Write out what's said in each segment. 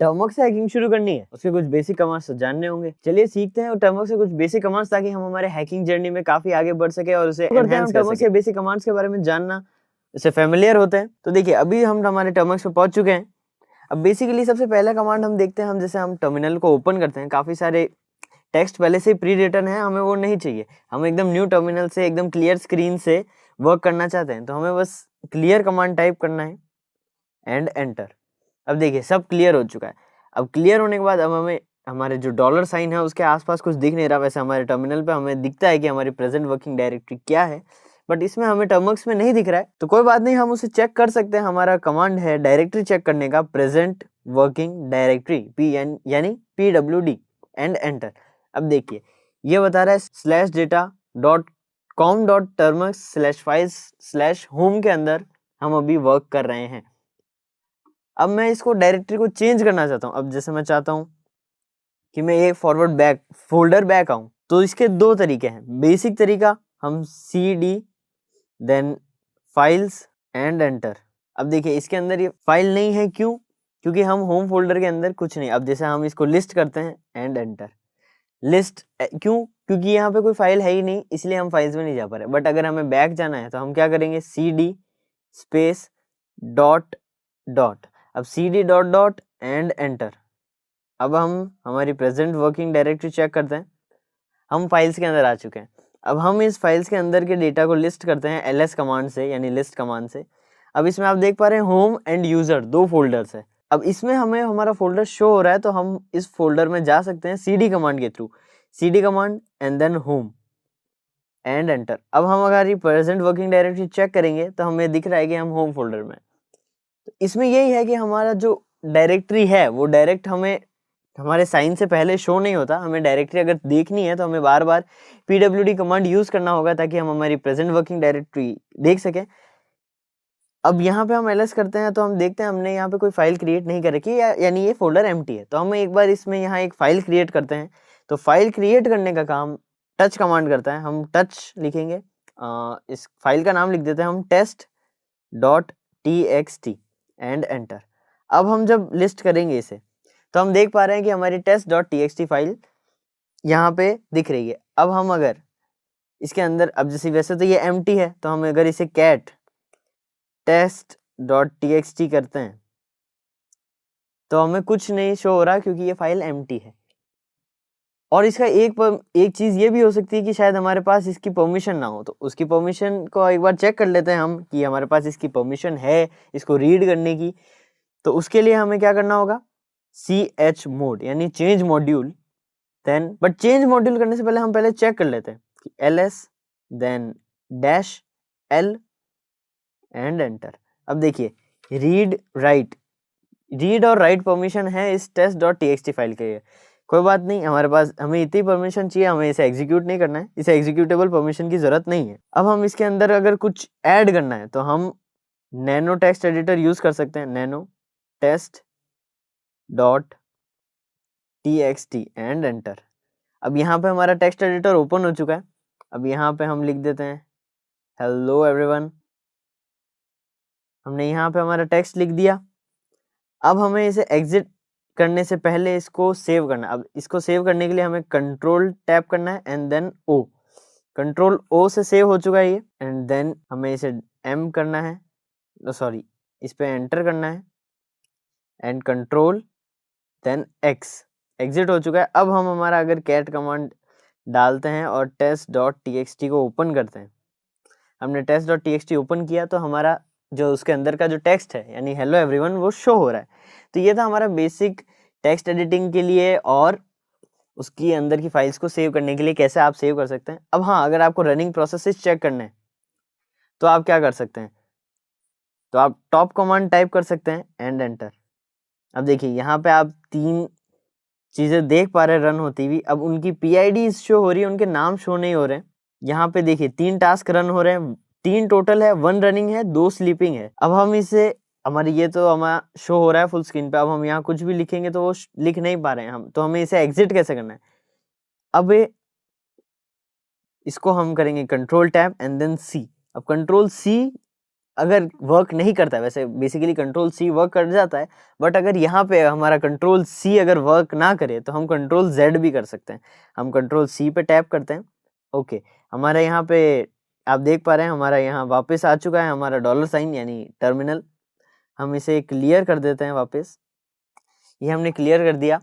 Term work से hacking शुरू करनी है, उसके कुछ बेसिक कमांड्स तो जानने होंगे। चलिए सीखते हैं और टर्मवर्क से कुछ बेसिक कमांड्स, ताकि हम हमारे हैकिंग जर्नी में काफी आगे बढ़ सके और उसे एनहांस कर सके। के बेसिक कमांड्स के बारे में जानना, इससे फेमिलियर होते हैं। तो देखिए अभी हम हमारे टर्मवर्क पे पहुंच चुके हैं। अब बेसिकली सबसे पहला कमांड हम देखते हैं, हम जैसे हम टर्मिनल को ओपन करते हैं, काफी सारे टेक्स्ट पहले से प्री रिटन है, हमें वो नहीं चाहिए। हम एकदम न्यू टर्मिनल से एकदम क्लियर स्क्रीन से वर्क करना चाहते हैं, तो हमें बस क्लियर कमांड टाइप करना है एंड एंटर। अब देखिए सब क्लियर हो चुका है। अब क्लियर होने के बाद अब हमें हमारे जो डॉलर साइन है उसके आसपास कुछ दिख नहीं रहा, वैसे हमारे टर्मिनल पे हमें दिखता है कि हमारी प्रेजेंट वर्किंग डायरेक्टरी क्या है, बट इसमें हमें टर्मवर्क्स में नहीं दिख रहा है। तो कोई बात नहीं, हम उसे चेक कर सकते हैं। हमारा कमांड है डायरेक्टरी चेक करने का, प्रेजेंट वर्किंग डायरेक्टरी PN यानी PWD एंड एंटर। अब देखिए ये बता रहा है /data.com.termux/files/home के अंदर हम अभी वर्क कर रहे हैं। अब मैं इसको डायरेक्टरी को चेंज करना चाहता हूँ। अब जैसे मैं चाहता हूँ कि मैं एक फॉरवर्ड बैक फोल्डर बैक आऊँ, तो इसके दो तरीके हैं। बेसिक तरीका हम CD then files and enter. अब देखिए इसके अंदर ये फाइल नहीं है, क्यों? क्योंकि हम होम फोल्डर के अंदर कुछ नहीं। अब जैसे हम इसको लिस्ट करते हैं एंड एंटर, लिस्ट क्यों? क्योंकि यहाँ पे कोई फाइल है ही नहीं, इसलिए हम फाइल्स में नहीं जा पा रहे। बट अगर हमें बैक जाना है तो हम क्या करेंगे, CD स्पेस डॉट डॉट, अब CD dot dot and enter. अब हम हमारी प्रेजेंट वर्किंग डायरेक्टरी चेक करते हैं। हम फाइल्स के अंदर आ चुके हैं। अब हम इस फाइल्स के अंदर के डेटा को लिस्ट करते हैं LS कमांड से, यानी लिस्ट कमांड से। अब इसमें आप देख पा रहे हैं होम एंड यूजर दो फोल्डर्स है। अब इसमें हमें हमारा फोल्डर शो हो रहा है, तो हम इस फोल्डर में जा सकते हैं CD कमांड के through, CD command and then home and enter. अब हम अगर प्रेजेंट वर्किंग डायरेक्टरी चेक करेंगे तो हमें दिख रहा है कि हम होम फोल्डर में। तो इसमें यही है कि हमारा जो डायरेक्टरी है वो डायरेक्ट हमें हमारे साइन से पहले शो नहीं होता। हमें डायरेक्टरी अगर देखनी है तो हमें बार बार PWD कमांड यूज करना होगा, ताकि हम हमारी प्रेजेंट वर्किंग डायरेक्टरी देख सकें। अब यहाँ पे हम LS करते हैं तो हम देखते हैं हमने यहाँ पे कोई फाइल क्रिएट नहीं कर रखी है, यानी ये फोल्डर एम्प्टी है। तो हम एक बार इसमें यहाँ एक फाइल क्रिएट करते हैं। तो फाइल क्रिएट करने का काम टच कमांड करता है। हम टच लिखेंगे, इस फाइल का नाम लिख देते हैं हम test.txt एंड एंटर। अब हम जब लिस्ट करेंगे इसे तो हम देख पा रहे हैं कि हमारी test.txt फाइल यहाँ पे दिख रही है। अब हम अगर इसके अंदर, अब जैसे वैसे तो ये एम्प्टी है, तो हम अगर इसे cat test.txt करते हैं तो हमें कुछ नहीं शो हो रहा, क्योंकि ये फाइल एम्प्टी है। और इसका एक चीज ये भी हो सकती है कि शायद हमारे पास इसकी परमिशन ना हो, तो उसकी परमिशन को एक बार चेक कर लेते हैं हम कि हमारे पास इसकी परमिशन है इसको रीड करने की। तो उसके लिए हमें क्या करना होगा, chmod यानी change module then, but change module करने से पहले हम पहले चेक कर लेते हैं कि LS then -L and enter. अब देखिए रीड और राइट परमिशन है इस test.txt फाइल के लिए। कोई बात नहीं, हमारे पास हमें इतनी परमिशन चाहिए, हमें इसे एग्जीक्यूट नहीं करना है, इसे एग्जीक्यूटेबल परमिशन की जरूरत नहीं है। अब हम इसके अंदर अगर कुछ ऐड करना है तो हम नैनो टेक्स्ट एडिटर यूज कर सकते हैं, नैनो test.txt एंड एंटर। अब यहाँ पे हमारा टेक्स्ट एडिटर ओपन हो चुका है। अब यहाँ पे हम लिख देते हैं हेलो एवरीवन। हमने यहाँ पे हमारा टेक्स्ट लिख दिया। अब हमें इसे एग्जिट करने से पहले इसको सेव करना है। अब इसको सेव करने के लिए हमें कंट्रोल टैप करना है and then O। Control O से सेव हो चुका है ये, एंड देन हमें इसे M करना है, सॉरी इस पे एंटर करना है and control then X। Exit हो चुका है। अब हम हमारा अगर कैट कमांड डालते हैं और test.txt को ओपन करते हैं, हमने test.txt ओपन किया तो हमारा जो उसके अंदर का जो टेक्स्ट है यानी हेलो एवरीवन वो शो हो रहा है। तो ये था हमारा बेसिक टेक्स्ट एडिटिंग के लिए और उसकी अंदर की फाइल्स को सेव करने के लिए, कैसे आप सेव कर सकते हैं। अब हाँ, अगर आपको रनिंग प्रोसेसेस चेक करने हैं तो आप क्या कर सकते हैं, तो आप टॉप कमांड टाइप कर सकते हैं एंड एंटर। अब देखिए यहाँ पे आप 3 चीजें देख पा रहे हैं रन होती हुई। अब उनकी PID शो हो रही है, उनके नाम शो नहीं हो रहे हैं। यहाँ पे देखिए 3 टास्क रन हो रहे हैं, 3 टोटल है, 1 रनिंग है, 2 स्लीपिंग है। अब हम इसे, हमारी ये तो हमारा शो हो रहा है फुल स्क्रीन पे। अब हम यहाँ कुछ भी लिखेंगे तो वो लिख नहीं पा रहे हैं हम, तो हमें इसे एग्जिट कैसे करना है। अब इसको हम करेंगे control tab and then C। अब कंट्रोल C अगर वर्क नहीं करता है, वैसे बेसिकली कंट्रोल सी वर्क कर जाता है, बट अगर यहाँ पे हमारा कंट्रोल सी अगर वर्क ना करे तो हम कंट्रोल जेड भी कर सकते हैं। हम कंट्रोल सी पे टैप करते हैं। ओके, हमारे यहाँ पे आप देख पा रहे हैं हमारा यहाँ वापस आ चुका है हमारा डॉलर साइन यानी टर्मिनल। हम इसे क्लियर कर देते हैं वापस। ये हमने क्लियर कर दिया।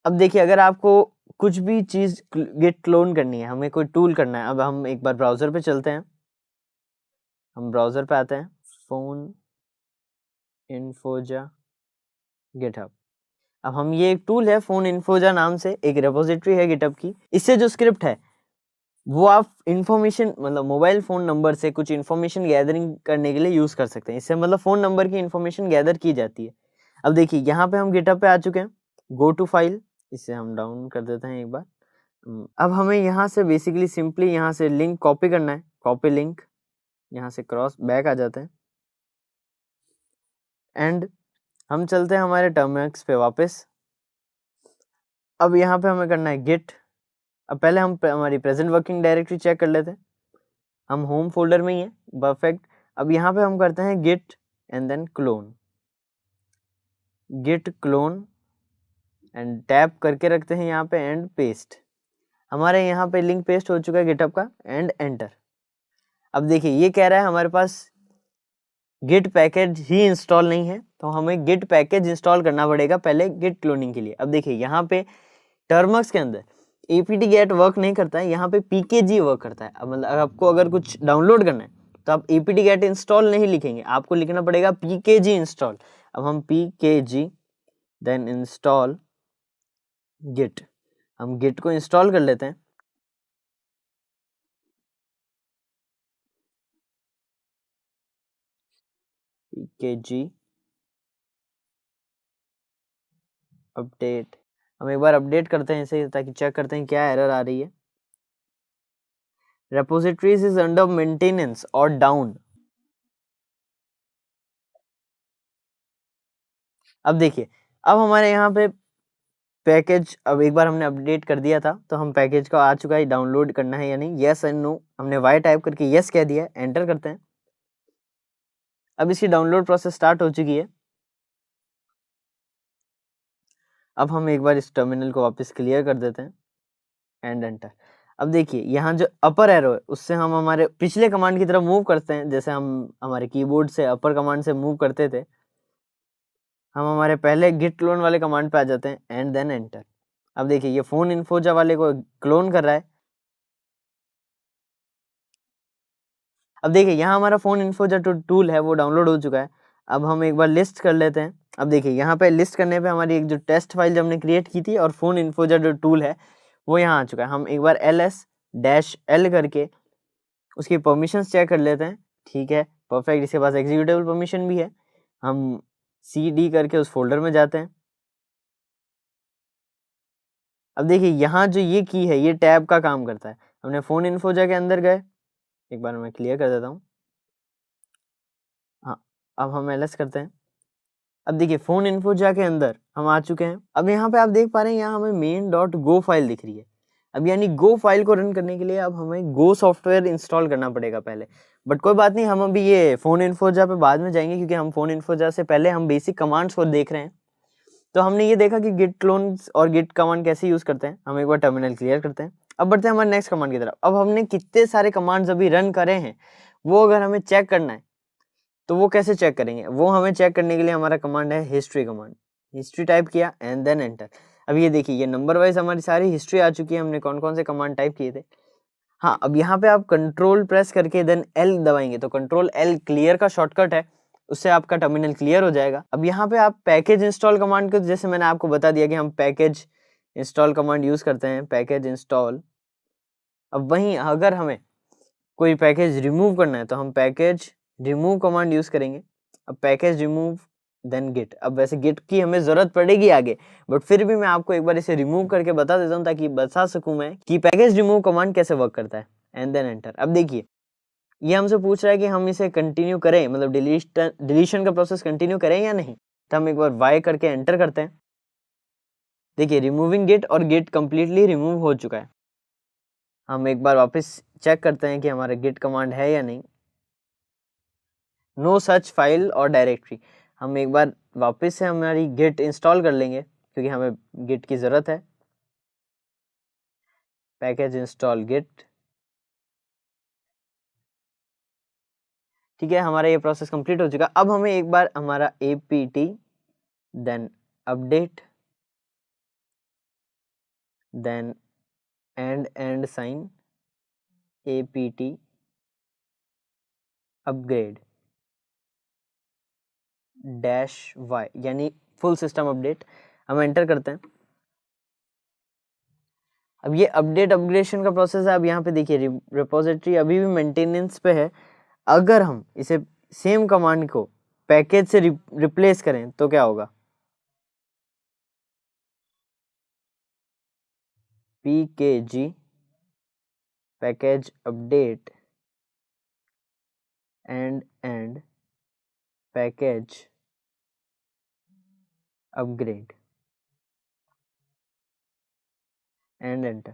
अब देखिए, अगर आपको कुछ भी चीज़ गिट क्लोन करनी है, हमें कोई टूल करना है, अब हम एक बार ब्राउज़र पे चलते हैं। हम ब्राउज़र पे आते हैं, फोन इन्फोजा गिटहब। अब हम ये एक टूल है फोन इन्फोजा नाम से, एक रेपोजिटरी है गिटहब की। इससे जो स्क्रिप्ट है वो आप इंफॉर्मेशन मतलब मोबाइल फ़ोन नंबर से कुछ इन्फॉर्मेशन गैदरिंग करने के लिए यूज़ कर सकते हैं। इससे मतलब फ़ोन नंबर की इन्फॉर्मेशन गैदर की जाती है। अब देखिए, यहाँ पे हम गिटहब पे आ चुके हैं। गो टू फाइल, इसे हम डाउन कर देते हैं एक बार। अब हमें यहाँ से बेसिकली सिंपली यहाँ से लिंक कॉपी करना है। कॉपी लिंक, यहाँ से क्रॉस बैक आ जाते हैं एंड हम चलते हैं हमारे टर्मिनल्स पे वापस। अब यहाँ पे हमें करना है गिट। अब पहले हम हमारी प्रेजेंट वर्किंग डायरेक्टरी चेक कर लेते हैं। हम होम फोल्डर में ही है, परफेक्ट। अब यहाँ पे हम करते हैं git and then clone, git clone and tap करके रखते हैं यहाँ पे एंड पेस्ट। हमारे यहाँ पे लिंक पेस्ट हो चुका है गिटहब का एंड एंटर। अब देखिए, ये कह रहा है हमारे पास गिट पैकेज ही इंस्टॉल नहीं है, तो हमें गिट पैकेज इंस्टॉल करना पड़ेगा पहले गिट क्लोनिंग के लिए। अब देखिए, यहाँ पे टर्मक्स के अंदर apt get वर्क नहीं करता है, यहाँ पे pkg वर्क करता है। अब मतलब आपको अगर कुछ डाउनलोड करना है तो आप apt get इंस्टॉल नहीं लिखेंगे, आपको लिखना पड़ेगा pkg इंस्टॉल। अब हम pkg देन इंस्टॉल गिट, हम गिट को इंस्टॉल कर लेते हैं। pkg अपडेट, हम एक बार अपडेट करते हैं इसे ताकि चेक करते हैं क्या एरर आ रही है। repositories is under maintenance और डाउन। अब देखिए, अब हमारे यहाँ पे पैकेज, अब एक बार हमने अपडेट कर दिया था तो हम पैकेज का आ चुका है, डाउनलोड करना है या नहीं, यस एंड नो। हमने वाई टाइप करके यस कह दिया, एंटर करते हैं। अब इसकी डाउनलोड प्रोसेस स्टार्ट हो चुकी है। अब हम एक बार इस टर्मिनल को वापस क्लियर कर देते हैं एंड एंटर। अब देखिए, यहाँ जो अपर एरो है उससे हम हमारे पिछले कमांड की तरफ मूव करते हैं, जैसे हम हमारे कीबोर्ड से अपर कमांड से मूव करते थे। हम हमारे पहले गिट क्लोन वाले कमांड पे आ जाते हैं एंड देन एंटर। अब देखिए, ये फोन इन्फोजा वाले को क्लोन कर रहा है। अब देखिए, यहाँ हमारा फोन इन्फोजा टूल है वो डाउनलोड हो चुका है। अब हम एक बार लिस्ट कर लेते हैं। अब देखिए, यहाँ पे लिस्ट करने पे हमारी एक जो टेस्ट फाइल जो हमने क्रिएट की थी और फोन इन्फोजा जो टूल है वो यहाँ आ चुका है। हम एक बार ls-l करके उसकी परमिशंस चेक कर लेते हैं। ठीक है, परफेक्ट। इसके पास एग्जीक्यूटेबल परमिशन भी है। हम cd करके उस फोल्डर में जाते हैं। अब देखिए, यहाँ जो ये की है ये टैब का काम करता है। हमने फोन इन्फोजा के अंदर गए, एक बार मैं क्लियर कर देता हूँ। हाँ, अब हम ls करते हैं। अब देखिए, फोन इन्फोजा के अंदर हम आ चुके हैं। अब यहाँ पे आप देख पा रहे हैं, यहाँ हमें main.go फाइल दिख रही है। अब यानी गो फाइल को रन करने के लिए अब हमें गो सॉफ्टवेयर इंस्टॉल करना पड़ेगा पहले। बट कोई बात नहीं, हम अभी ये फोन इन्फोजा पे बाद में जाएंगे, क्योंकि हम फोन इन्फोजा से पहले हम बेसिक कमांड्स को देख रहे हैं। तो हमने ये देखा कि गिट क्लोन और गिट कमांड कैसे यूज करते हैं। हम एक बार टर्मिनल क्लियर करते हैं। अब बढ़ते हैं हमारे नेक्स्ट कमांड की तरफ। अब हमने कितने सारे कमांड्स अभी रन करे हैं वो अगर हमें चेक करना है तो वो कैसे चेक करेंगे, वो हमें चेक करने के लिए हमारा कमांड है हिस्ट्री कमांड। हिस्ट्री टाइप किया एंड देन एंटर। अब ये देखिए, ये नंबर वाइज हमारी सारी हिस्ट्री आ चुकी है, हमने कौन कौन से कमांड टाइप किए थे। हाँ, अब यहाँ पे आप कंट्रोल प्रेस करके देन एल दबाएंगे तो कंट्रोल एल क्लियर का शॉर्टकट है, उससे आपका टर्मिनल क्लियर हो जाएगा। अब यहाँ पे आप पैकेज इंस्टॉल कमांड को, जैसे मैंने आपको बता दिया कि हम पैकेज इंस्टॉल कमांड यूज करते हैं, पैकेज इंस्टॉल। अब वहीं अगर हमें कोई पैकेज रिमूव करना है तो हम पैकेज रिमूव कमांड यूज करेंगे। अब पैकेज रिमूव देन गिट। अब वैसे गिट की हमें जरूरत पड़ेगी आगे, बट फिर भी मैं आपको एक बार इसे रिमूव करके बता देता हूँ ताकि बता सकूं मैं कि पैकेज रिमूव कमांड कैसे वर्क करता है एंड देन एंटर। अब देखिए, ये हमसे पूछ रहा है कि हम इसे कंटिन्यू करें, मतलब डिलीशन का प्रोसेस कंटिन्यू करें या नहीं। तो हम एक बार वाई करके एंटर करते हैं। देखिए, रिमूविंग गिट और गिट कंप्लीटली रिमूव हो चुका है। हम एक बार वापस चेक करते हैं कि हमारा गिट कमांड है या नहीं। नो सच फाइल और डायरेक्टरी। हम एक बार वापस से हमारी गिट इंस्टॉल कर लेंगे क्योंकि हमें गिट की ज़रूरत है। Package install git. ठीक है, हमारा ये प्रोसेस कंप्लीट हो चुका। अब हमें एक बार हमारा apt then update then and sign apt upgrade -y यानी फुल सिस्टम अपडेट हम एंटर करते हैं। अब ये अपग्रेडेशन का प्रोसेस है। अब यहाँ पे देखिए रिपोजिटरी अभी भी मेंटेनेंस पे है। अगर हम इसे सेम कमांड को पैकेज से रिप्लेस करें तो क्या होगा? pkg package update and package upgrade and enter.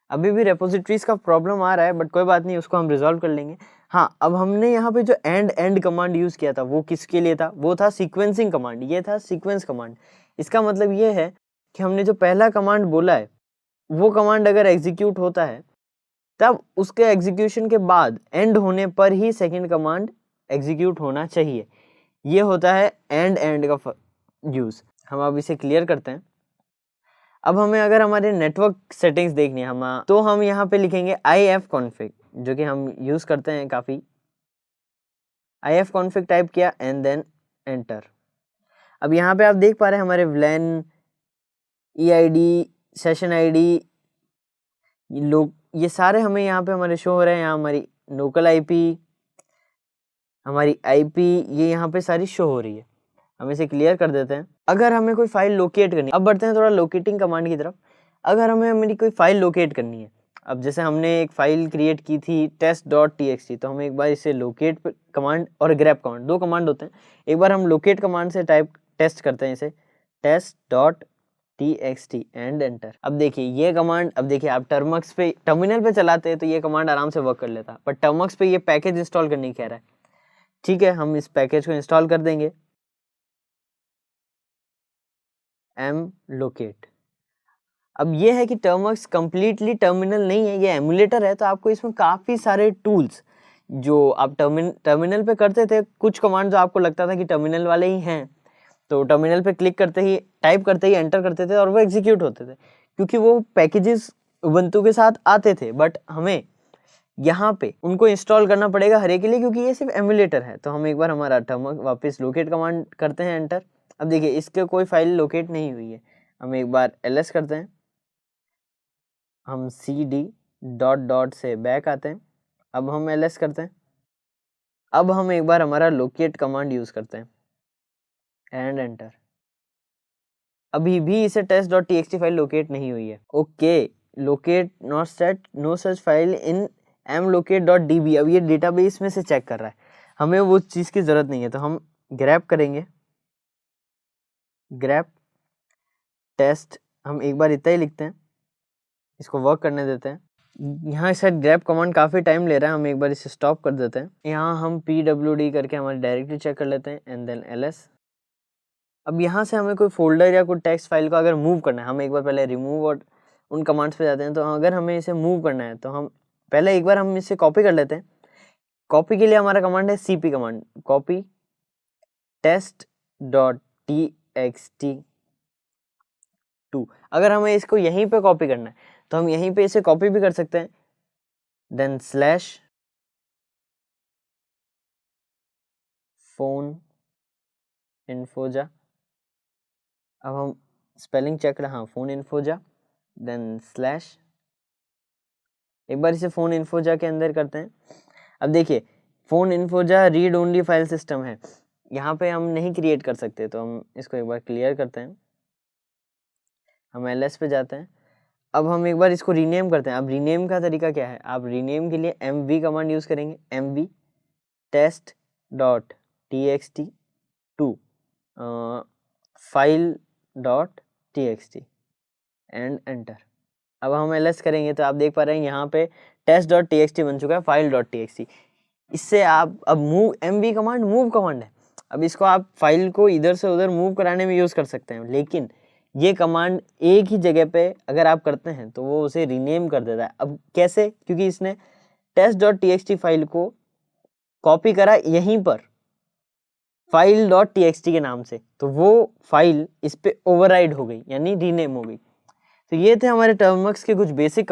अभी भी रेपोजिटरीज का प्रॉब्लम आ रहा है, बट कोई बात नहीं, उसको हम रिजॉल्व कर लेंगे। हाँ, अब हमने यहाँ पे जो एंड कमांड यूज किया था वो किसके लिए था? वो था सीक्वेंसिंग कमांड। ये था सीक्वेंस कमांड। इसका मतलब ये है कि हमने जो पहला कमांड बोला है वो कमांड अगर एग्जीक्यूट होता है तब उसके एग्जीक्यूशन के बाद एंड होने पर ही सेकेंड कमांड एग्जीक्यूट होना चाहिए। ये होता है एंड का यूज। हम अब इसे क्लियर करते हैं। अब हमें अगर हमारे नेटवर्क सेटिंग्स देखनी है तो हम यहाँ पे लिखेंगे ifconfig, जो कि हम यूज करते हैं काफी। ifconfig टाइप किया एंड देन एंटर। अब यहाँ पे आप देख पा रहे हैं हमारे VLAN, EID, सेशन ID, लोग ये सारे हमें यहाँ पे हमारे शो हो रहे हैं। यहाँ हमारी लोकल IP, हमारी IP ये यहाँ पे सारी शो हो रही है। हम इसे क्लियर कर देते हैं। अगर हमें कोई फाइल लोकेट करनी, अब बढ़ते हैं थोड़ा लोकेटिंग कमांड की तरफ। अगर हमें हमारी कोई फाइल लोकेट करनी है, अब जैसे हमने एक फाइल क्रिएट की थी test.txt, तो हम एक बार इसे लोकेट कमांड और ग्रैब कमांड, दो कमांड होते हैं। एक बार हम लोकेट कमांड से टाइप टेस्ट करते हैं इसे test.txt एंड एंटर। अब देखिए ये कमांड, अब देखिए आप टर्मक्स पे टर्मिनल पे चलाते हैं तो ये कमांड आराम से वर्क कर लेता, पर टर्मक्स पे ये पैकेज इंस्टॉल करने कह रहा है। ठीक है, हम इस पैकेज को इंस्टॉल कर देंगे mlocate। अब ये है कि टर्मक्स कंप्लीटली टर्मिनल नहीं है, ये एमुलेटर है, तो आपको इसमें काफ़ी सारे टूल्स जो आप टर्मिनल पे करते थे, कुछ कमांड जो आपको लगता था कि टर्मिनल वाले ही हैं, तो टर्मिनल पे क्लिक करते ही, टाइप करते ही एंटर करते थे और वो एग्जीक्यूट होते थे, क्योंकि वो पैकेजेस उबंटू के साथ आते थे। बट हमें यहाँ पे उनको इंस्टॉल करना पड़ेगा हर एक के लिए, क्योंकि ये सिर्फ एमुलेटर है। तो हम एक बार हमारा टर्मक वापस लोकेट कमांड करते हैं एंटर। अब देखिए इसके कोई फाइल लोकेट नहीं हुई है। हम एक बार ls करते हैं, हम cd ... से बैक आते हैं। अब हम ls करते हैं। अब हम एक बार हमारा लोकेट कमांड यूज करते हैं एंड एंटर। अभी भी इसे test.txt फाइल लोकेट नहीं हुई है। Okay, locate not set no such file in mlocate.db। अब ये डेटाबेस में से चेक कर रहा है, हमें वो चीज़ की ज़रूरत नहीं है। तो हम ग्रैब करेंगे, ग्रैब टेस्ट, हम एक बार इतना ही लिखते हैं, इसको वर्क करने देते हैं। यहाँ शायद ग्रैब कमांड काफ़ी टाइम ले रहा है, हम एक बार इसे स्टॉप कर देते हैं। यहाँ हम pwd करके हमारी डायरेक्टरी चेक कर लेते हैं एंड देन ls। अब यहाँ से हमें कोई फोल्डर या कोई टेक्स्ट फाइल को अगर मूव करना है, हम एक बार पहले रिमूव और उन कमांड्स पे जाते हैं। तो अगर हमें इसे मूव करना है तो हम पहले एक बार हम इसे कॉपी कर लेते हैं। कॉपी के लिए हमारा कमांड है cp कमांड, कॉपी test.txt2। अगर हमें इसको यहीं पे कॉपी करना है तो हम यहीं पे इसे कॉपी भी कर सकते हैं, देन स्लैश फोन इन्फोजा। अब हम स्पेलिंग चेक रहे, हाँ फोन इन्फोजा, देन स्लैश, एक बार इसे फोन इन्फोजा के अंदर करते हैं। अब देखिए फोन इन्फोजा रीड ओनली फाइल सिस्टम है, यहाँ पे हम नहीं क्रिएट कर सकते, तो हम इसको एक बार क्लियर करते हैं। हम ls पे जाते हैं। अब हम एक बार इसको रीनेम करते हैं। अब रीनेम का तरीका क्या है, आप रीनेम के लिए mv कमांड यूज करेंगे, mv test.txt2 file.txt and enter. अब हम ls करेंगे तो आप देख पा रहे हैं यहाँ पे test.txt बन चुका है file.txt। इससे आप अब mv कमांड मूव कमांड है। अब इसको आप फाइल को इधर से उधर मूव कराने में यूज कर सकते हैं, लेकिन ये कमांड एक ही जगह पे अगर आप करते हैं तो वो उसे रीनेम कर देता है। अब कैसे? क्योंकि इसने test.txt फाइल को कॉपी करा यहीं पर file.txt के नाम से, तो वो फाइल इस पे ओवरराइड हो गई, यानी रीनेम हो गई। तो ये थे हमारे टर्मवर्क्स के कुछ बेसिक